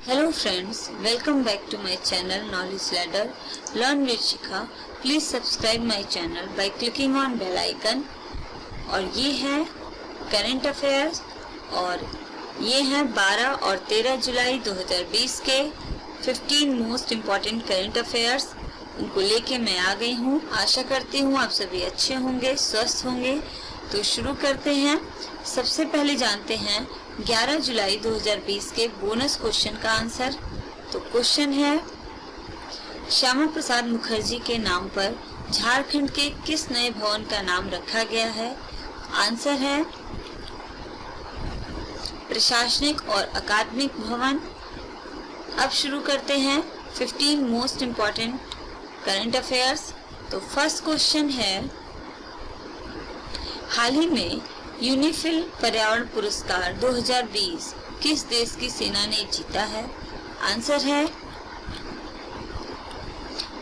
Hello friends, welcome back to my channel Knowledge Ladder. Learn with Shikha. Please subscribe my channel by clicking on bell icon. और ये है current affairs और ये हैं 12 और 13 जुलाई 2020 के 15 मोस्ट इम्पॉर्टेंट करंट अफेयर्स। उनको लेके मैं आ गई हूँ। आशा करती हूँ आप सभी अच्छे होंगे, स्वस्थ होंगे। तो शुरू करते हैं। सबसे पहले जानते हैं 11 जुलाई 2020 के बोनस क्वेश्चन का आंसर। तो क्वेश्चन है, श्यामा प्रसाद मुखर्जी के नाम पर झारखंड के किस नए भवन का नाम रखा गया है? आंसर है प्रशासनिक और अकादमिक भवन। अब शुरू करते हैं 15 मोस्ट इम्पॉर्टेंट करंट अफेयर्स। तो फर्स्ट क्वेश्चन है, हाल ही में यूनिफिल पर्यावरण पुरस्कार 2020 किस देश की सेना ने जीता है? आंसर है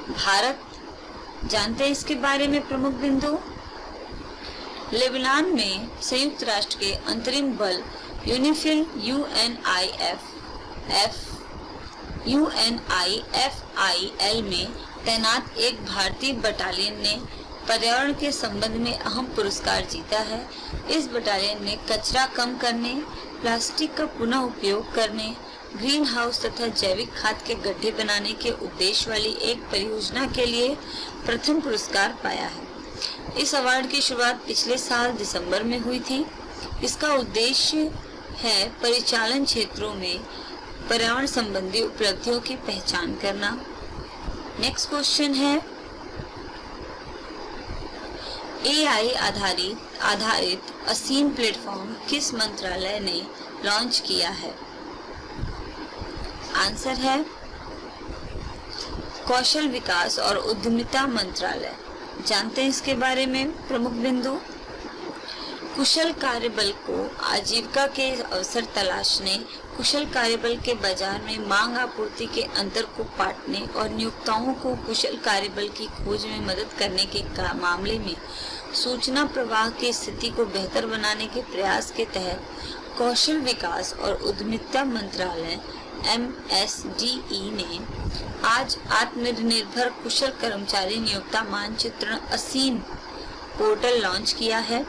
भारत। जानते हैं इसके बारे में प्रमुख बिंदु। लेबनान में संयुक्त राष्ट्र के अंतरिम बल यूनिफिल UNIFIL में तैनात एक भारतीय बटालियन ने पर्यावरण के संबंध में अहम पुरस्कार जीता है। इस बटालियन ने कचरा कम करने, प्लास्टिक का पुनः उपयोग करने, ग्रीन हाउस तथा जैविक खाद के गड्ढे बनाने के उद्देश्य वाली एक परियोजना के लिए प्रथम पुरस्कार पाया है। इस अवार्ड की शुरुआत पिछले साल दिसंबर में हुई थी। इसका उद्देश्य है परिचालन क्षेत्रों में पर्यावरण संबंधी उपलब्धियों की पहचान करना। नेक्स्ट क्वेश्चन है, AI आधारित असीम प्लेटफॉर्म किस मंत्रालय ने लॉन्च किया है? आंसर है कौशल विकास और उद्यमिता मंत्रालय। जानते हैं इसके बारे में प्रमुख बिंदु। कुशल कार्यबल को आजीविका के अवसर तलाशने, कुशल कार्यबल के बाजार में मांग आपूर्ति के अंतर को पाटने और नियोक्ताओं को कुशल कार्यबल की खोज में मदद करने के मामले में सूचना प्रवाह की स्थिति को बेहतर बनाने के प्रयास के तहत कौशल विकास और उद्यमिता मंत्रालय MSDE ने आज आत्मनिर्भर कुशल कर्मचारी नियोक्ता मानचित्रण असीम पोर्टल लॉन्च किया है।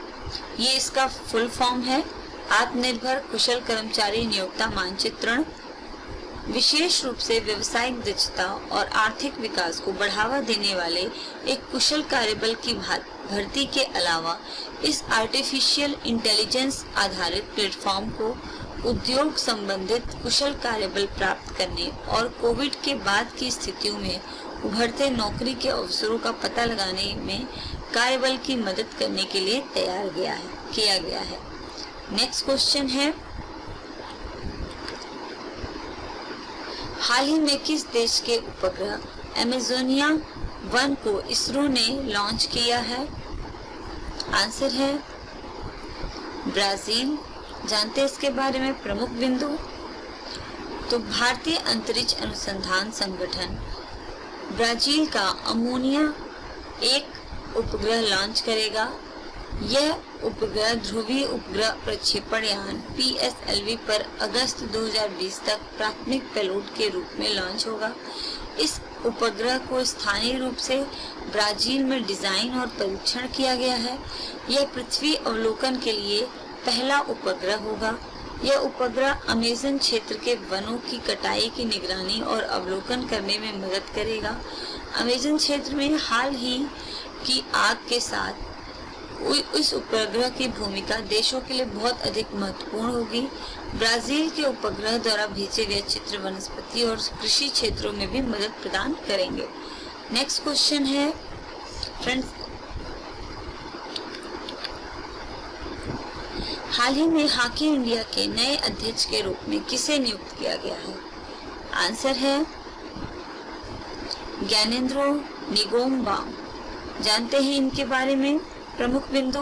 ये इसका फुल फॉर्म है, आत्मनिर्भर कुशल कर्मचारी नियोक्ता मानचित्रण। विशेष रूप से व्यावसायिक दक्षता और आर्थिक विकास को बढ़ावा देने वाले एक कुशल कार्यबल की भर्ती के अलावा इस आर्टिफिशियल इंटेलिजेंस आधारित प्लेटफॉर्म को उद्योग संबंधित कुशल कार्यबल प्राप्त करने और कोविड के बाद की स्थितियों में उभरते नौकरी के अवसरों का पता लगाने में कार्यबल की मदद करने के लिए किया गया है। नेक्स्ट क्वेश्चन है, हाल ही में किस देश के उपग्रह अमेजोनिया 1 को इसरो ने लॉन्च किया है? आंसर है ब्राजील। जानते हैं इसके बारे में प्रमुख बिंदु। तो भारतीय अंतरिक्ष अनुसंधान संगठन ब्राजील का अमोनिया 1 उपग्रह लॉन्च करेगा। यह उपग्रह ध्रुवीय उपग्रह प्रक्षेपण यान PSLV पर अगस्त 2020 तक प्राथमिक पेलोड के रूप में लॉन्च होगा। इस उपग्रह को स्थानीय रूप से ब्राजील में डिजाइन और परीक्षण किया गया है। यह पृथ्वी अवलोकन के लिए पहला उपग्रह होगा। यह उपग्रह अमेज़न क्षेत्र के वनों की कटाई की निगरानी और अवलोकन करने में मदद करेगा। अमेज़न क्षेत्र में हाल ही की आग के साथ इस उपग्रह की भूमिका देशों के लिए बहुत अधिक महत्वपूर्ण होगी। ब्राजील के उपग्रह द्वारा भेजे गए चित्र वनस्पति और कृषि क्षेत्रों में भी मदद प्रदान करेंगे। नेक्स्ट क्वेश्चन है फ्रेंड्स, हाल ही में हॉकी इंडिया के नए अध्यक्ष के रूप में किसे नियुक्त किया गया है? आंसर है ज्ञानेंद्रो निंगोमबाम। जानते हैं इनके बारे में प्रमुख बिंदु।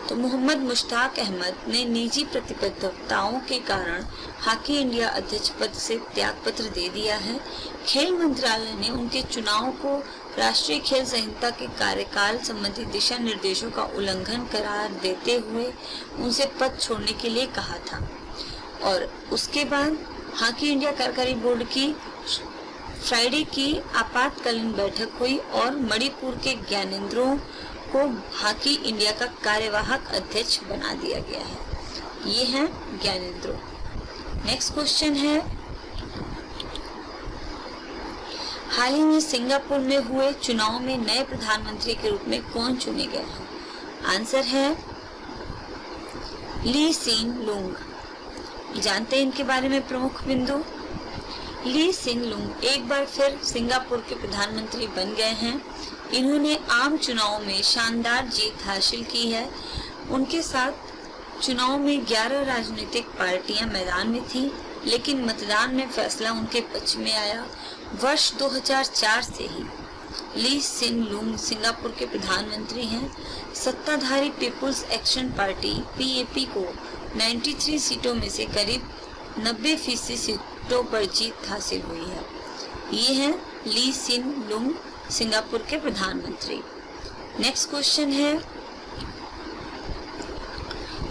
तो मोहम्मद मुश्ताक अहमद ने निजी प्रतिबद्धताओं के कारण हॉकी इंडिया अध्यक्ष पद से त्यागपत्र दे दिया है। खेल मंत्रालय ने उनके चुनाव को राष्ट्रीय खेल संहिता के कार्यकाल संबंधी दिशा निर्देशों का उल्लंघन करार देते हुए उनसे पद छोड़ने के लिए कहा था। और उसके बाद हॉकी इंडिया कार्यकारी बोर्ड की फ्राइडे की आपातकालीन बैठक हुई और मणिपुर के ज्ञानेंद्रों को हॉकी इंडिया का कार्यवाहक अध्यक्ष बना दिया गया है। ये हैं ज्ञानेंद्रो। नेक्स्ट क्वेश्चन है, हाल ही में सिंगापुर में हुए चुनाव में नए प्रधानमंत्री के रूप में कौन चुने गए हैं? आंसर है ली सीन लुंग। जानते हैं इनके बारे में प्रमुख बिंदु। ली सीन लुंग एक बार फिर सिंगापुर के प्रधानमंत्री बन गए हैं। इन्होंने आम चुनाव में शानदार जीत हासिल की है। उनके साथ चुनाव में 11 राजनीतिक पार्टियां मैदान में थीं, लेकिन मतदान में फैसला उनके पक्ष में आया। वर्ष 2004 से ही ली सीन लुंग सिंगापुर के प्रधानमंत्री हैं। सत्ताधारी पीपुल्स एक्शन पार्टी PAP को 93 सीटों में से करीब 90% सीटों पर जीत हासिल हुई है। ये हैं ली सीन लुंग सिंगापुर के प्रधानमंत्री। नेक्स्ट क्वेश्चन है,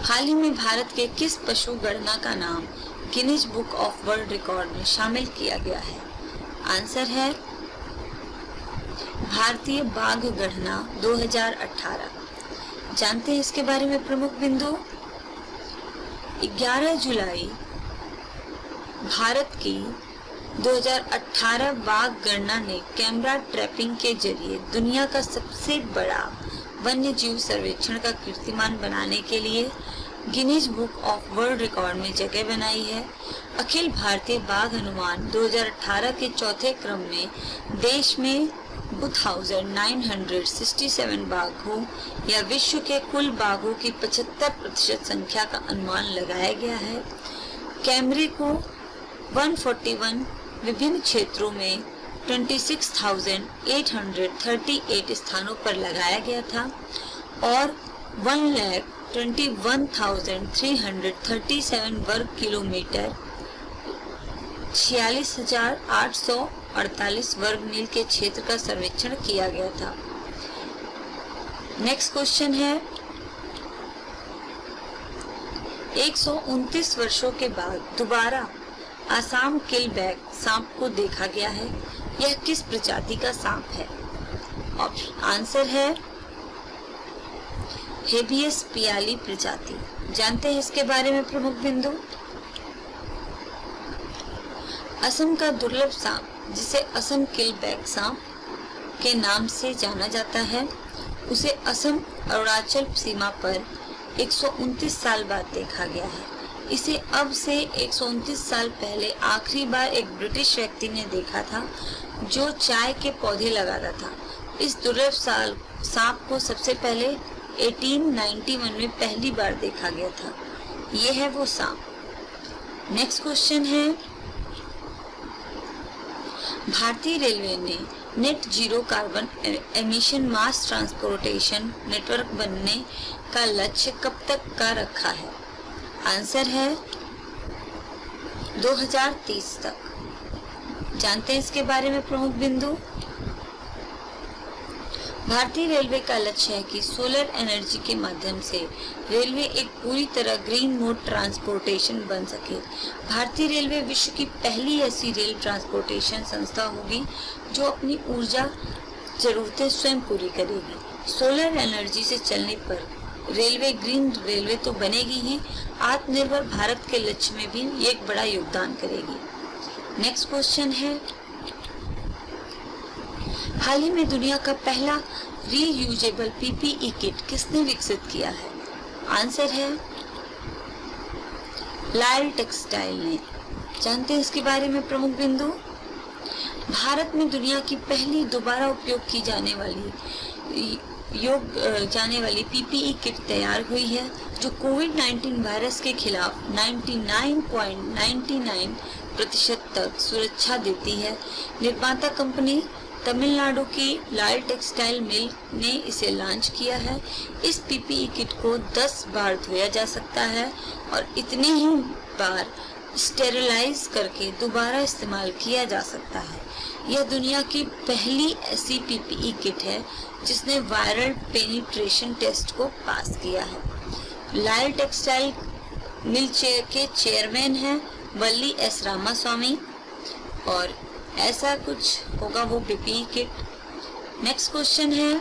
हाल ही में भारत के किस पशु गणना का नाम Guinness book of world record में शामिल किया गया है? आंसर है भारतीय बाघ गणना 2018। जानते हैं इसके बारे में प्रमुख बिंदु। 11 जुलाई भारत की 2018 बाघ गणना ने कैमरा ट्रैपिंग के जरिए दुनिया का सबसे बड़ा वन्य जीव सर्वेक्षण का कीर्तिमान बनाने के लिए Guinness book of world record में जगह बनाई है। अखिल भारतीय बाघ अनुमान 2018 के चौथे क्रम में देश में 2967 बाघों या विश्व के कुल बाघों की 75% संख्या का अनुमान लगाया गया है। कैमरे को 141 विभिन्न क्षेत्रों में 26,838 स्थानों पर लगाया गया था और 1,21,337 वर्ग किलोमीटर 46,848 वर्ग मील के क्षेत्र का सर्वेक्षण किया गया था। नेक्स्ट क्वेश्चन है, 129 वर्षों के बाद दोबारा आसाम किलबैक सांप को देखा गया है। यह किस प्रजाति का सांप है? आंसर है हेबियस पियाली प्रजाति। जानते हैं इसके बारे में प्रमुख बिंदु। असम का दुर्लभ सांप, जिसे असम किलबैक सांप के नाम से जाना जाता है, उसे असम अरुणाचल सीमा पर 129 साल बाद देखा गया है। इसे अब से 129 साल पहले आखिरी बार एक ब्रिटिश व्यक्ति ने देखा था जो चाय के पौधे लगाता था। इस दुर्लभ सांप को सबसे पहले 1891 में पहली बार देखा गया था। यह है वो सांप। नेक्स्ट क्वेश्चन है, भारतीय रेलवे ने नेट जीरो कार्बन एमिशन मास ट्रांसपोर्टेशन नेटवर्क बनने का लक्ष्य कब तक का रखा है? आंसर है 2030 तक। जानते हैं इसके बारे में प्रमुख बिंदु। भारतीय रेलवे का लक्ष्य है कि सोलर एनर्जी के माध्यम से रेलवे एक पूरी तरह ग्रीन मोड ट्रांसपोर्टेशन बन सके। भारतीय रेलवे विश्व की पहली ऐसी रेल ट्रांसपोर्टेशन संस्था होगी जो अपनी ऊर्जा जरूरतें स्वयं पूरी करेगी। सोलर एनर्जी से चलने पर रेलवे ग्रीन रेलवे तो बनेगी ही, आत्मनिर्भर भारत के लक्ष्य में भी एक बड़ा योगदान करेगी। नेक्स्ट क्वेश्चन है, हाल ही में दुनिया का पहला रीयूजेबल PPE किट किसने विकसित किया है? आंसर है लायल टेक्सटाइल ने। जानते हैं इसके बारे में प्रमुख बिंदु। भारत में दुनिया की पहली दोबारा उपयोग की जाने वाली PPE किट तैयार हुई है जो कोविड-19 वायरस के खिलाफ 99.99% तक सुरक्षा देती है। निर्माता कंपनी तमिलनाडु की लायल टेक्सटाइल मिल ने इसे लॉन्च किया है। इस PPE किट को 10 बार धोया जा सकता है और इतने ही बार स्टेरिलाइज करके दोबारा इस्तेमाल किया जा सकता है। यह दुनिया की पहली ऐसी PPE किट है जिसने वायरल पेनिट्रेशन टेस्ट को पास किया है। लायल टेक्सटाइल मिल के चेयरमैन हैं वल्ली एस रामास्वामी, और ऐसा कुछ होगा वो बीपीई किट। नेक्स्ट क्वेश्चन है,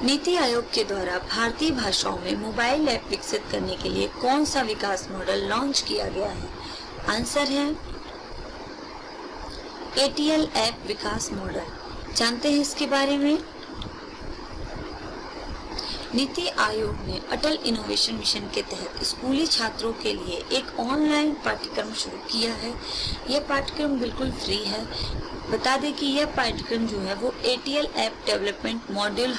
नीति आयोग के द्वारा भारतीय भाषाओं में मोबाइल ऐप विकसित करने के लिए कौन सा विकास मॉडल लॉन्च किया गया है? आंसर है ATL ऐप विकास मॉडल। जानते हैं इसके बारे में। नीति आयोग ने अटल इनोवेशन मिशन के तहत स्कूली छात्रों के लिए एक ऑनलाइन पाठ्यक्रम शुरू किया है। यह पाठ्यक्रम बिल्कुल फ्री है। बता दें कि यह पाठ्यक्रम जो है वो ATL ऐप डेवलपमेंट मॉड्यूल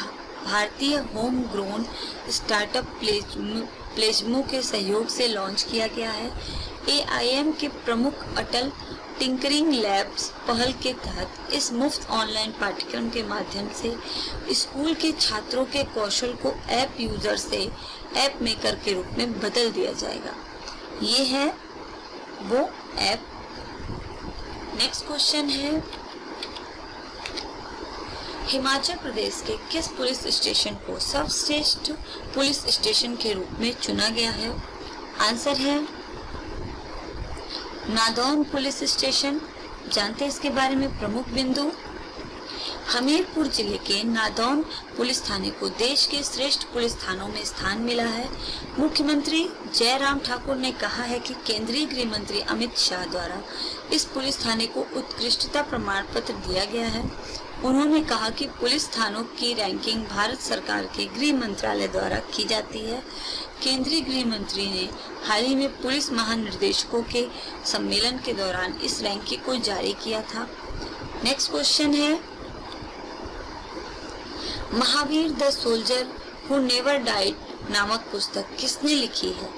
भारतीय होम ग्रोन स्टार्टअप प्लेजमो के सहयोग से लॉन्च किया गया है। AIM के प्रमुख अटल टिंकरिंग लैब्स पहल के तहत इस मुफ्त ऑनलाइन पाठ्यक्रम के माध्यम से स्कूल के छात्रों के कौशल को ऐप यूजर से ऐप मेकर के रूप में बदल दिया जाएगा। ये है वो ऐप। नेक्स्ट क्वेश्चन है, हिमाचल प्रदेश के किस पुलिस स्टेशन को सर्वश्रेष्ठ पुलिस स्टेशन के रूप में चुना गया है? आंसर है नादौन पुलिस स्टेशन। जानते हैं इसके बारे में प्रमुख बिंदु। हमीरपुर जिले के नादौन पुलिस थाने को देश के श्रेष्ठ पुलिस थानों में स्थान मिला है। मुख्यमंत्री जयराम ठाकुर ने कहा है कि केंद्रीय गृह मंत्री अमित शाह द्वारा इस पुलिस थाने को उत्कृष्टता प्रमाण पत्र दिया गया है। उन्होंने कहा कि पुलिस थानों की रैंकिंग भारत सरकार के गृह मंत्रालय द्वारा की जाती है। केंद्रीय गृह मंत्री ने हाल ही में पुलिस महानिर्देशकों के सम्मेलन के दौरान इस रैंकिंग को जारी किया था। नेक्स्ट क्वेश्चन है, Mahavir the soldier who never died नामक पुस्तक किसने लिखी है?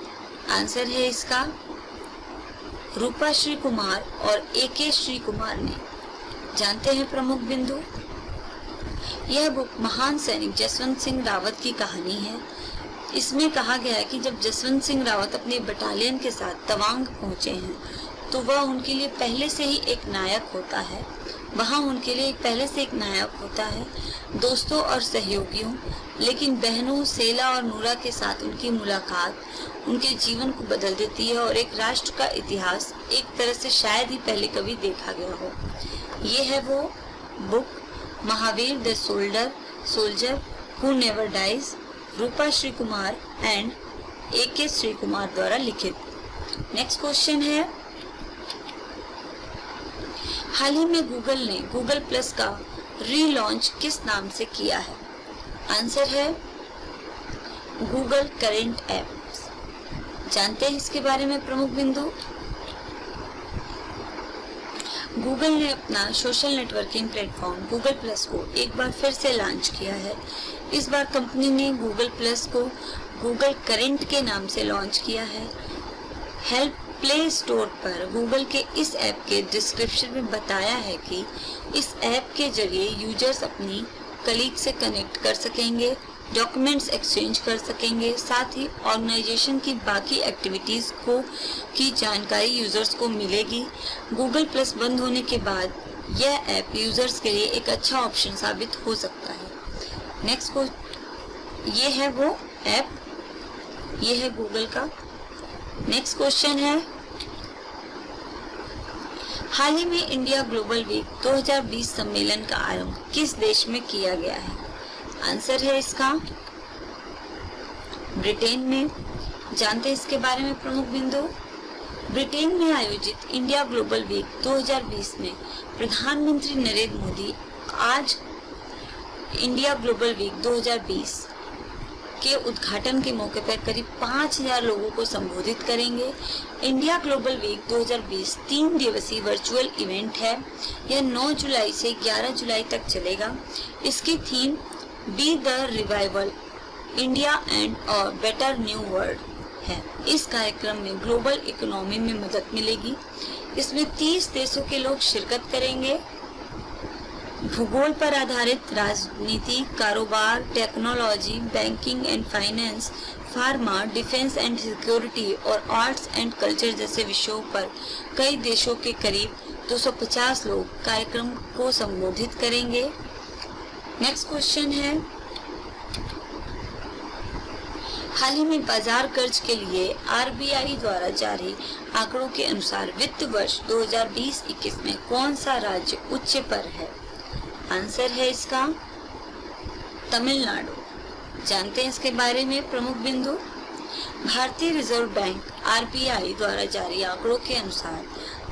आंसर है इसका रूपा श्री कुमार और AK श्री कुमार ने। जानते हैं प्रमुख बिंदु। यह बुक महान सैनिक जसवंत सिंह रावत की कहानी है। इसमें कहा गया है कि जब जसवंत सिंह रावत अपने बटालियन के साथ तवांग पहुंचे हैं तो वह उनके लिए पहले से ही एक नायक होता है। वहाँ उनके लिए पहले से एक नायक होता है, दोस्तों और सहयोगियों। लेकिन बहनों सेला और नूरा के साथ उनकी मुलाकात उनके जीवन को बदल देती है और एक राष्ट्र का इतिहास एक तरह से शायद ही पहले कभी देखा गया हो। ये है वो book Mahavir the soldier who never dies, Rupa Shri Kumar and AK Shri Kumar द्वारा लिखित। नेक्स्ट क्वेश्चन है, हाल ही में गूगल ने गूगल प्लस का रीलॉन्च किस नाम से किया है? आंसर है गूगल करेंट एप्स। जानते हैं इसके बारे में प्रमुख बिंदु। गूगल ने अपना social networking platform Google plus को एक बार फिर से लॉन्च किया है। इस बार कंपनी ने गूगल प्लस को गूगल करेंट के नाम से लॉन्च किया है। हेल्प प्ले स्टोर पर गूगल के इस ऐप के डिस्क्रिप्शन में बताया है कि इस ऐप के जरिए यूजर्स अपनी कलीग से कनेक्ट कर सकेंगे, डॉक्यूमेंट्स एक्सचेंज कर सकेंगे, साथ ही ऑर्गेनाइजेशन की बाकी एक्टिविटीज़ की जानकारी यूजर्स को मिलेगी। गूगल प्लस बंद होने के बाद यह ऐप यूजर्स के लिए एक अच्छा ऑप्शन साबित हो सकता है। नेक्स्ट को ये है वो ऐप, ये है गूगल का। नेक्स्ट क्वेश्चन है, हाल ही में इंडिया ग्लोबल वीक 2020 सम्मेलन का आरंभ किस देश में किया गया है? आंसर है इसका ब्रिटेन में। जानते हैं इसके बारे में प्रमुख बिंदु। ब्रिटेन में आयोजित इंडिया ग्लोबल वीक 2020 में प्रधानमंत्री नरेंद्र मोदी आज इंडिया ग्लोबल वीक 2020 के उद्घाटन के मौके पर करीब 5000 लोगों को संबोधित करेंगे। इंडिया ग्लोबल वीक 2020 3 दिवसीय वर्चुअल इवेंट है। यह 9 जुलाई से 11 जुलाई तक चलेगा। इसकी theme be the revival India and a better new world है। इस कार्यक्रम में ग्लोबल इकोनॉमी में मदद मिलेगी। इसमें 30 देशों के लोग शिरकत करेंगे। भूगोल पर आधारित राजनीति, कारोबार, technology, banking and finance, pharma, defence and security और आर्ट्स एंड कल्चर जैसे विषयों पर कई देशों के करीब 250 लोग कार्यक्रम को संबोधित करेंगे। नेक्स्ट क्वेश्चन है, हाल ही में बाजार कर्ज के लिए आरबीआई द्वारा जारी आंकड़ों के अनुसार वित्त वर्ष 2020-21 में कौन सा राज्य उच्च पर है? आंसर है इसका तमिलनाडु। जानते हैं इसके बारे में प्रमुख बिंदु। भारतीय रिजर्व बैंक आरबीआई द्वारा जारी आंकड़ों के अनुसार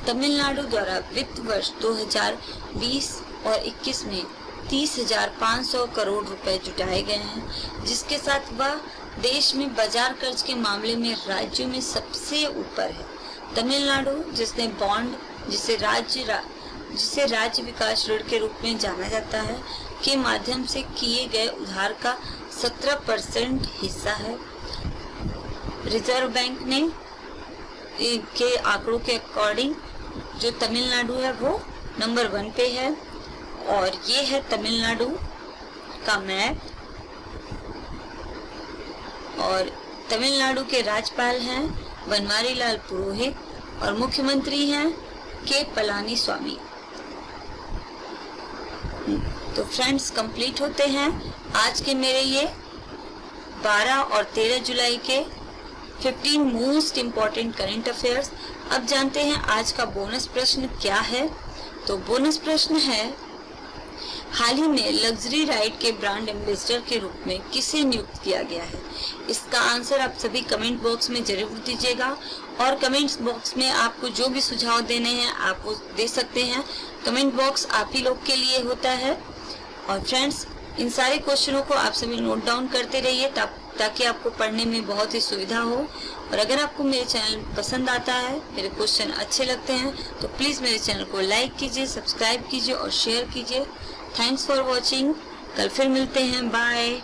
तमिलनाडु द्वारा वित्त वर्ष 2020 और 21 में 30,500 करोड़ रुपए जुटाए गए हैं, जिसके साथ वह देश में बाजार कर्ज के मामले में राज्यों में सबसे ऊपर है। तमिलनाडु, जिसने बॉन्ड जिसे राज्य विकास ऋण के रूप में जाना जाता है, के माध्यम से किए गए उधार का 17% हिस्सा है। रिजर्व बैंक ने के आंकड़ों के अकॉर्डिंग जो तमिलनाडु है वो नंबर 1 पे है। और ये है तमिलनाडु का मैप। और तमिलनाडु के राज्यपाल हैं बनवारीलाल पुरोहित और मुख्यमंत्री हैं के पलानीस्वामी। तो फ्रेंड्स, कंप्लीट होते हैं आज के मेरे ये 12 और 13 जुलाई के 15 मोस्ट इम्पॉर्टेंट करंट अफेयर्स। अब जानते हैं आज का बोनस प्रश्न क्या है। तो बोनस प्रश्न है, हाल ही में लग्जरी राइड के ब्रांड एम्बेसडर के रूप में किसे नियुक्त किया गया है? इसका आंसर आप सभी कमेंट बॉक्स में जरूर दीजिएगा। और कमेंट्स बॉक्स में आपको जो भी सुझाव देने हैं आप वो दे सकते हैं। कमेंट बॉक्स आप ही लोग के लिए होता है। और फ्रेंड्स, इन सारे क्वेश्चनों को आप सभी नोट डाउन करते रहिए ताकि आपको पढ़ने में बहुत ही सुविधा हो। और अगर आपको मेरे चैनल पसंद आता है, मेरे क्वेश्चन अच्छे लगते हैं, तो प्लीज़ मेरे चैनल को लाइक कीजिए, सब्सक्राइब कीजिए और शेयर कीजिए। Thanks for watching. कल फिर मिलते हैं। बाय।